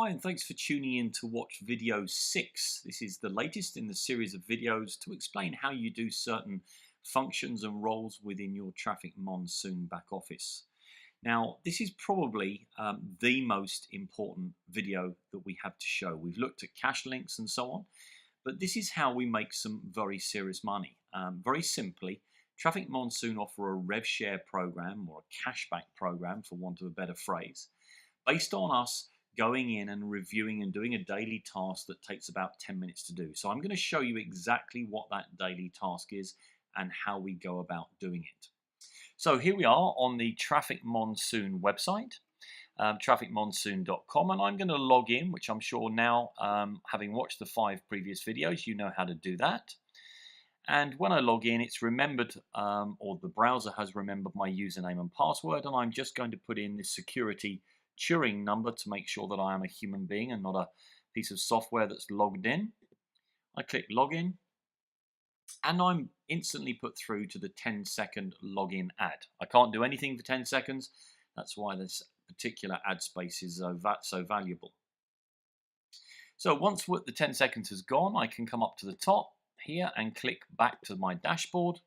Hi, and thanks for tuning in to watch video 6. This is the latest in the series of videos to explain how you do certain functions and roles within your Traffic Monsoon back office. Now, this is probably the most important video that we have to show. We've looked at cache links and so on, but this is how we make some very serious money. Very simply, Traffic Monsoon offer a rev share program or a cashback program, for want of a better phrase, based on us going in and reviewing and doing a daily task that takes about 10 minutes to do. So I'm going to show you exactly what that daily task is and how we go about doing it. So here we are on the Traffic Monsoon website, trafficmonsoon.com, and I'm going to log in, which I'm sure now, having watched the 5 previous videos, you know how to do that. And when I log in, it's remembered, or the browser has remembered my username and password, and I'm just going to put in this security Turing number to make sure that I am a human being and not a piece of software that's logged in. I click login, and I'm instantly put through to the 10-second login ad. I can't do anything for 10 seconds. That's why this particular ad space is so valuable. So once the 10 seconds has gone, I can come up to the top here and click back to my dashboard.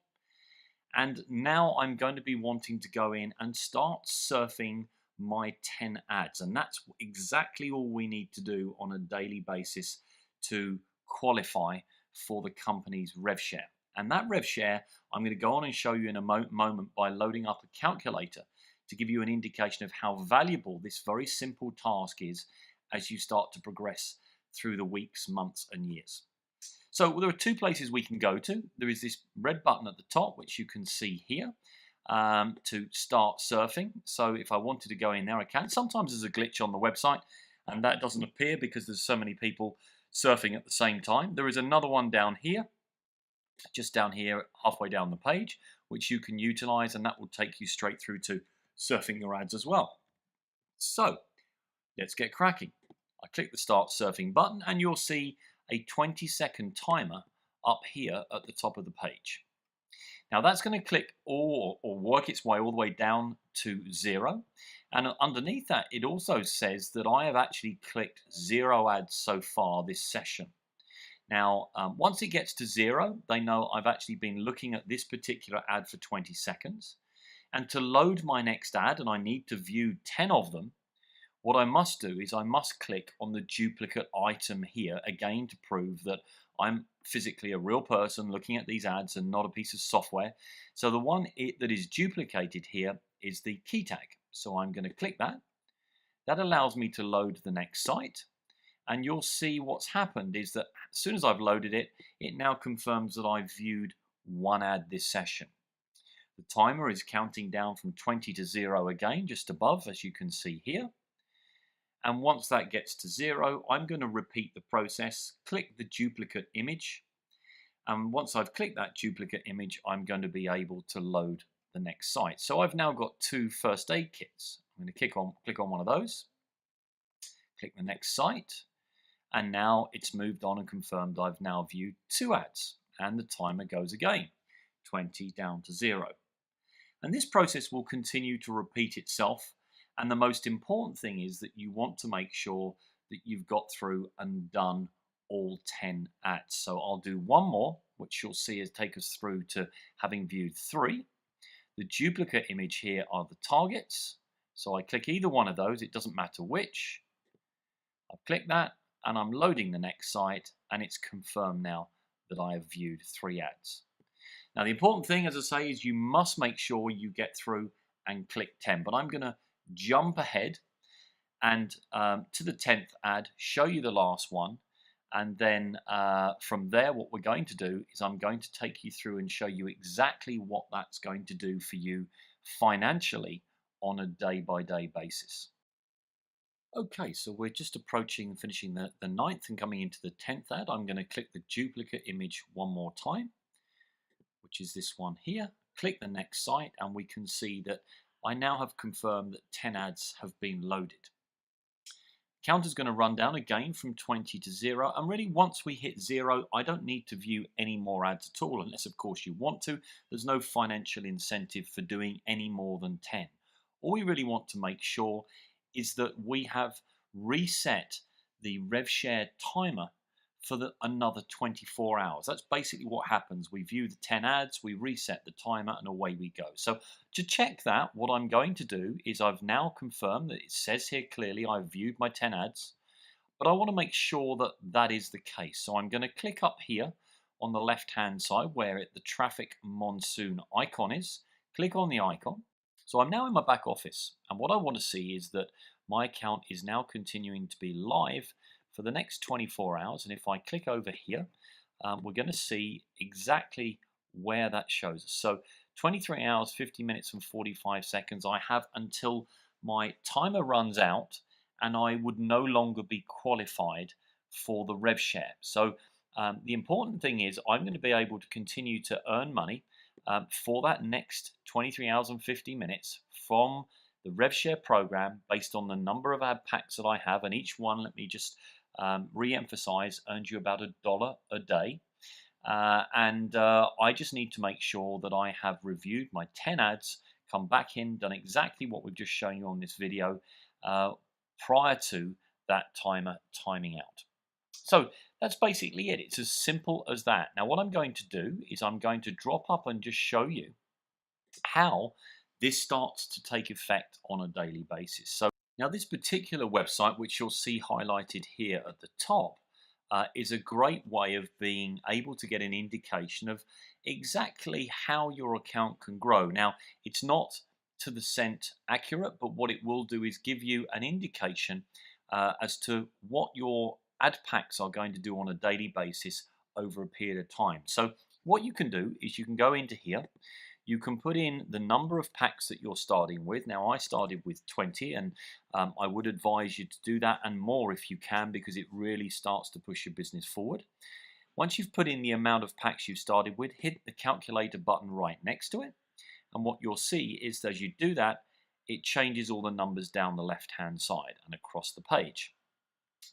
And now I'm going to be wanting to go in and start surfing my 10 ads, and that's exactly all we need to do on a daily basis to qualify for the company's rev share. And that rev share I'm going to go on and show you in a moment by loading up a calculator to give you an indication of how valuable this very simple task is as you start to progress through the weeks, months and years. So there are 2 places we can go to. There is this red button at the top, which you can see here, to start surfing. So if I wanted to go in there, I can. Sometimes there's a glitch on the website and that doesn't appear because there's so many people surfing at the same time. There is another one down here, just down here halfway down the page, which you can utilize, and that will take you straight through to surfing your ads as well. So let's get cracking. I click the start surfing button and you'll see a 20-second timer up here at the top of the page. Now that's going to click or work its way all the way down to 0, and underneath that it also says that I have actually clicked 0 ads so far this session. Now once it gets to 0, they know I've actually been looking at this particular ad for 20 seconds, and to load my next ad, and I need to view 10 of them, what I must do is I must click on the duplicate item here again to prove that I'm physically a real person looking at these ads and not a piece of software. So the one that is duplicated here is the key tag. So I'm going to click that. That allows me to load the next site. And you'll see what's happened is that as soon as I've loaded it, it now confirms that I've viewed 1 ad this session. The timer is counting down from 20 to 0 again, just above, as you can see here. And once that gets to 0, I'm going to repeat the process, click the duplicate image. And once I've clicked that duplicate image, I'm going to be able to load the next site. So I've now got 2 first aid kits. I'm going to click on one of those, click the next site, and now it's moved on and confirmed I've now viewed 2 ads. And the timer goes again, 20 down to 0. And this process will continue to repeat itself. And the most important thing is that you want to make sure that you've got through and done all 10 ads. So I'll do one more, which you'll see is take us through to having viewed 3. The duplicate image here are the targets. So I click either one of those, it doesn't matter which. I've clicked that and I'm loading the next site, and it's confirmed now that I have viewed 3 ads. Now the important thing, as I say, is you must make sure you get through and click 10. But I'm going to jump ahead and to the 10th ad, show you the last one, and then from there what we're going to do is I'm going to take you through and show you exactly what that's going to do for you financially on a day-by-day basis. Okay, so we're just approaching finishing the 9th and coming into the 10th ad. I'm going to click the duplicate image one more time, which is this one here. Click the next site and we can see that I now have confirmed that 10 ads have been loaded. Counter's going to run down again from 20 to 0, and really once we hit 0, I don't need to view any more ads at all, unless of course you want to. There's no financial incentive for doing any more than 10. All we really want to make sure is that we have reset the rev share timer for another 24 hours. That's basically what happens. We view the 10 ads, we reset the timer, and away we go. So to check that, what I'm going to do is I've now confirmed that it says here clearly I've viewed my 10 ads, but I want to make sure that that is the case. So I'm going to click up here on the left-hand side where the Traffic Monsoon icon is. Click on the icon. So I'm now in my back office, and what I want to see is that my account is now continuing to be live for the next 24 hours. And if I click over here, we're going to see exactly where that shows us. So 23 hours, 50 minutes and 45 seconds. I have until my timer runs out and I would no longer be qualified for the rev share. So the important thing is I'm going to be able to continue to earn money for that next 23 hours and 50 minutes from the rev share program based on the number of ad packs that I have, and each one, let me just re-emphasize, earns you about $1 a day. I just need to make sure that I have reviewed my 10 ads, come back in, done exactly what we've just shown you on this video prior to that timer timing out. So that's basically it. It's as simple as that. Now what I'm going to do is I'm going to drop up and just show you how this starts to take effect on a daily basis. So now this particular website, which you'll see highlighted here at the top, is a great way of being able to get an indication of exactly how your account can grow. Now, it's not to the cent accurate, but what it will do is give you an indication as to what your ad packs are going to do on a daily basis over a period of time. So what you can do is you can go into here. You can put in the number of packs that you're starting with. Now I started with 20, and I would advise you to do that and more if you can, because it really starts to push your business forward. Once you've put in the amount of packs you've started with, hit the calculator button right next to it. And what you'll see is that as you do that, it changes all the numbers down the left-hand side and across the page.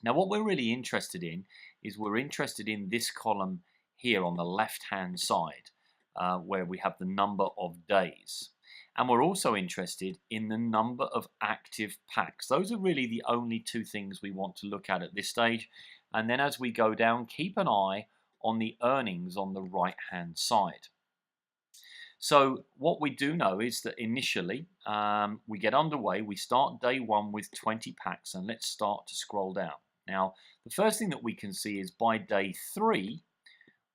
Now what we're really interested in is we're interested in this column here on the left-hand side. Where we have the number of days. And we're also interested in the number of active packs. Those are really the only two things we want to look at this stage. And then as we go down, keep an eye on the earnings on the right-hand side. So what we do know is that initially we get underway, we start day one with 20 packs, and let's start to scroll down. Now, the first thing that we can see is by day 3,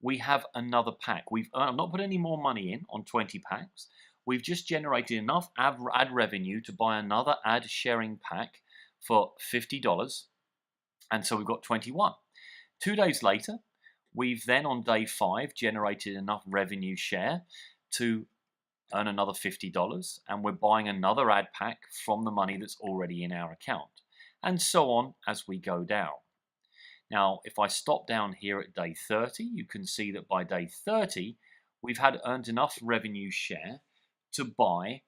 we have another pack. I've not put any more money in on 20 packs. We've just generated enough ad revenue to buy another ad sharing pack for $50. And so we've got 21. 2 days later, we've then on day 5 generated enough revenue share to earn another $50. And we're buying another ad pack from the money that's already in our account. And so on as we go down. Now, if I stop down here at day 30, you can see that by day 30, we've earned enough revenue share to buy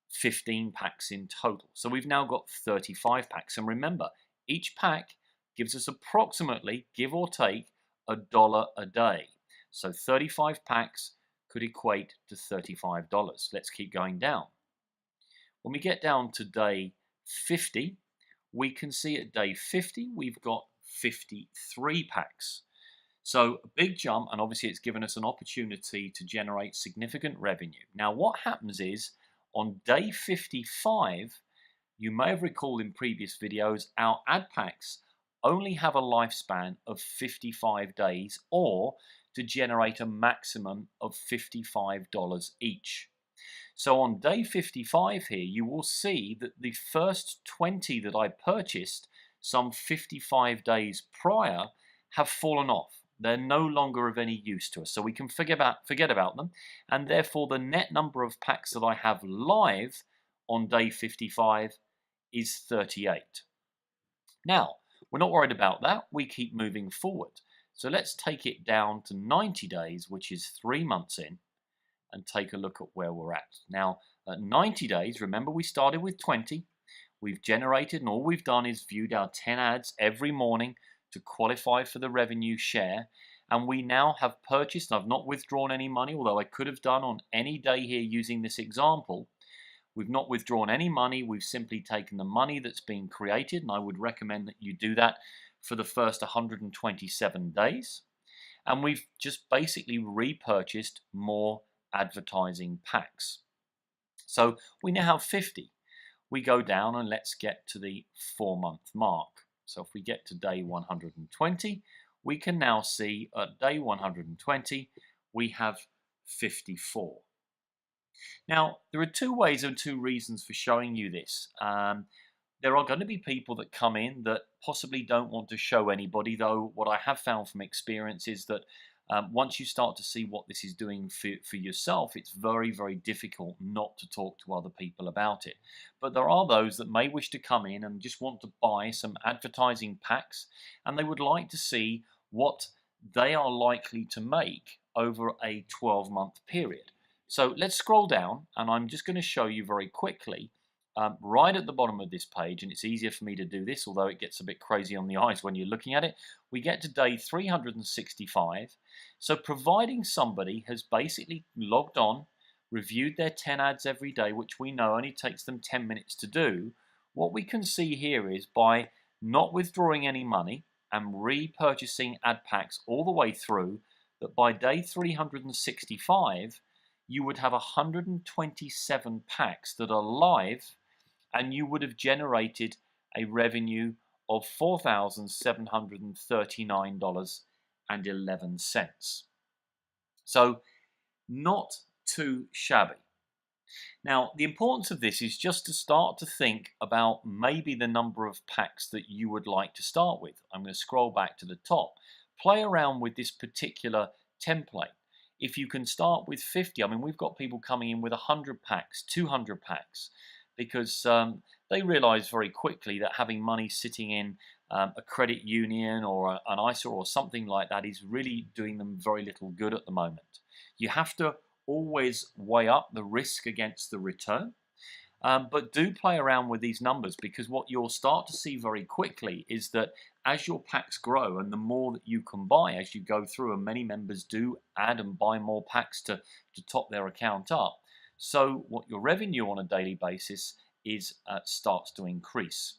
15 packs in total. So we've now got 35 packs. And remember, each pack gives us approximately, give or take, $1 a day. So 35 packs could equate to $35. Let's keep going down. When we get down to day 50, we can see at day 50, we've got 53 packs. So a big jump, and obviously it's given us an opportunity to generate significant revenue. Now what happens is on day 55, you may have recalled in previous videos, our ad packs only have a lifespan of 55 days or to generate a maximum of $55 each. So on day 55 here, you will see that the first 20 that I purchased some 55 days prior have fallen off. They're no longer of any use to us, so we can forget about them, and therefore the net number of packs that I have live on day 55 is 38. Now, we're not worried about that. We keep moving forward. So let's take it down to 90 days, which is 3 months in, and take a look at where we're at. Now, at 90 days, remember we started with 20. We've generated, and all we've done is viewed our 10 ads every morning to qualify for the revenue share. And we now have purchased, and I've not withdrawn any money, although I could have done on any day here using this example. We've not withdrawn any money. We've simply taken the money that's been created, and I would recommend that you do that for the first 127 days. And we've just basically repurchased more advertising packs. So we now have 50. We go down and let's get to the 4-month mark. So if we get to day 120, we can now see at day 120, we have 54. Now, there are two ways and two reasons for showing you this. There are going to be people that come in that possibly don't want to show anybody, though what I have found from experience is that once you start to see what this is doing for yourself, it's very, very difficult not to talk to other people about it. But there are those that may wish to come in and just want to buy some advertising packs, and they would like to see what they are likely to make over a 12-month period. So let's scroll down, and I'm just going to show you very quickly right at the bottom of this page, and it's easier for me to do this, although it gets a bit crazy on the eyes when you're looking at it. We get to day 365. So providing somebody has basically logged on, reviewed their 10 ads every day, which we know only takes them 10 minutes to do, what we can see here is by not withdrawing any money and repurchasing ad packs all the way through, that by day 365, you would have 127 packs that are live, and you would have generated a revenue of $4,739.11. So not too shabby. Now, the importance of this is just to start to think about maybe the number of packs that you would like to start with. I'm going to scroll back to the top. Play around with this particular template. If you can start with 50, I mean, we've got people coming in with 100 packs, 200 packs, because they realize very quickly that having money sitting in a credit union or an ISA or something like that is really doing them very little good at the moment. You have to always weigh up the risk against the return. But do play around with these numbers, because what you'll start to see very quickly is that as your packs grow and the more that you can buy as you go through, and many members do add and buy more packs to top their account up, so what your revenue on a daily basis is starts to increase.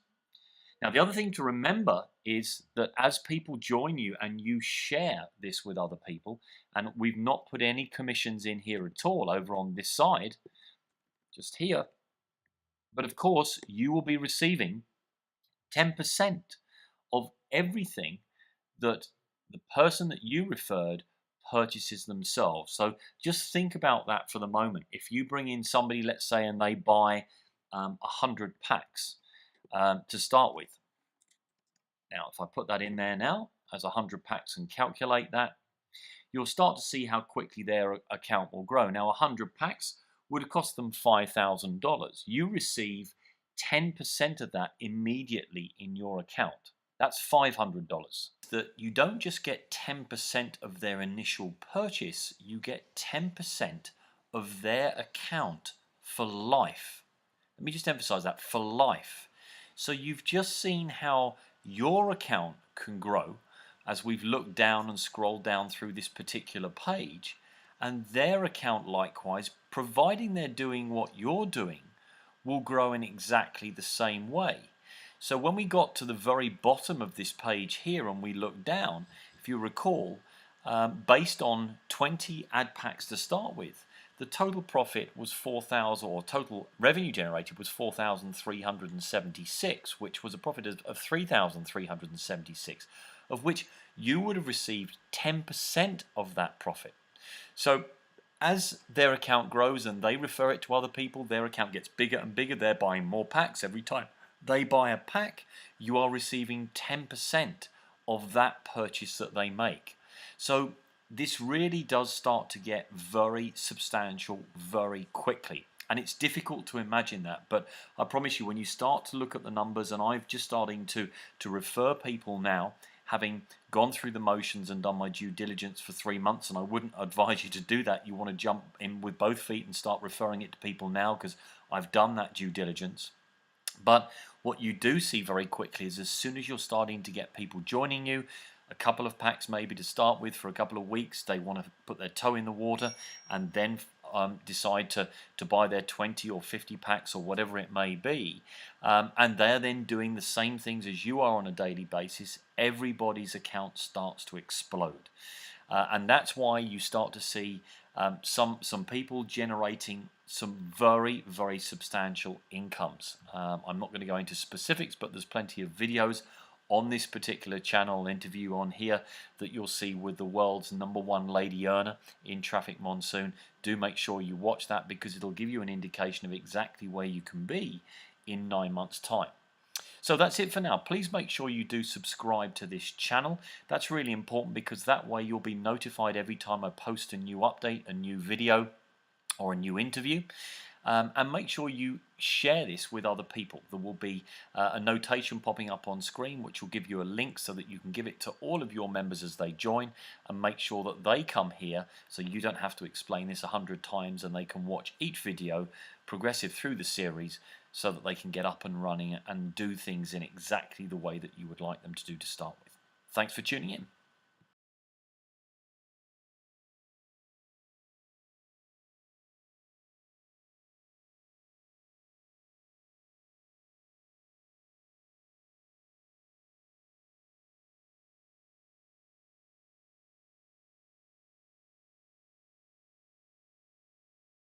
Now, the other thing to remember is that as people join you and you share this with other people, and we've not put any commissions in here at all over on this side, just here, but of course, you will be receiving 10% of everything that the person that you referred purchases themselves. So just think about that for the moment. If you bring in somebody, let's say, and they buy 100 packs to start with. Now, if I put that in there now as 100 packs and calculate that, you'll start to see how quickly their account will grow. Now, 100 packs would have cost them $5,000. You receive 10% of that immediately in your account. That's $500. That you don't just get 10% of their initial purchase, you get 10% of their account for life. Let me just emphasize that, for life. So you've just seen how your account can grow as we've looked down and scrolled down through this particular page, and their account likewise, providing they're doing what you're doing, will grow in exactly the same way. So when we got to the very bottom of this page here and we looked down, if you recall, based on 20 ad packs to start with, the total profit was 4,000, or total revenue generated was 4,376, which was a profit of 3,376, of which you would have received 10% of that profit. So as their account grows and they refer it to other people, their account gets bigger and bigger. They're buying more packs every time they buy a pack. You are receiving 10% of that purchase that they make. So this really does start to get very substantial very quickly. And it's difficult to imagine that, but I promise you, when you start to look at the numbers, and I've just starting to refer people now, having gone through the motions and done my due diligence for 3 months, and I wouldn't advise you to do that. You want to jump in with both feet and start referring it to people now, because I've done that due diligence. But what you do see very quickly is as soon as you're starting to get people joining you, a couple of packs maybe to start with for a couple of weeks, they want to put their toe in the water, and then decide to buy their 20 or 50 packs or whatever it may be, and they're then doing the same things as you are on a daily basis, everybody's account starts to explode. And that's why you start to see some people generating some very, very substantial incomes. I'm not going to go into specifics, but there's plenty of videos on this particular channel, interview on here, that you'll see with the world's #1 lady earner in Traffic Monsoon. Do make sure you watch that, because it'll give you an indication of exactly where you can be in 9 months' time. So that's it for now. Please make sure you do subscribe to this channel. That's really important, because that way you'll be notified every time I post a new update, a new video, or a new interview. And make sure you share this with other people. There will be a notation popping up on screen which will give you a link so that you can give it to all of your members as they join, and make sure that they come here so you don't have to explain this 100 times, and they can watch each video progressive through the series so that they can get up and running and do things in exactly the way that you would like them to do to start with. Thanks for tuning in.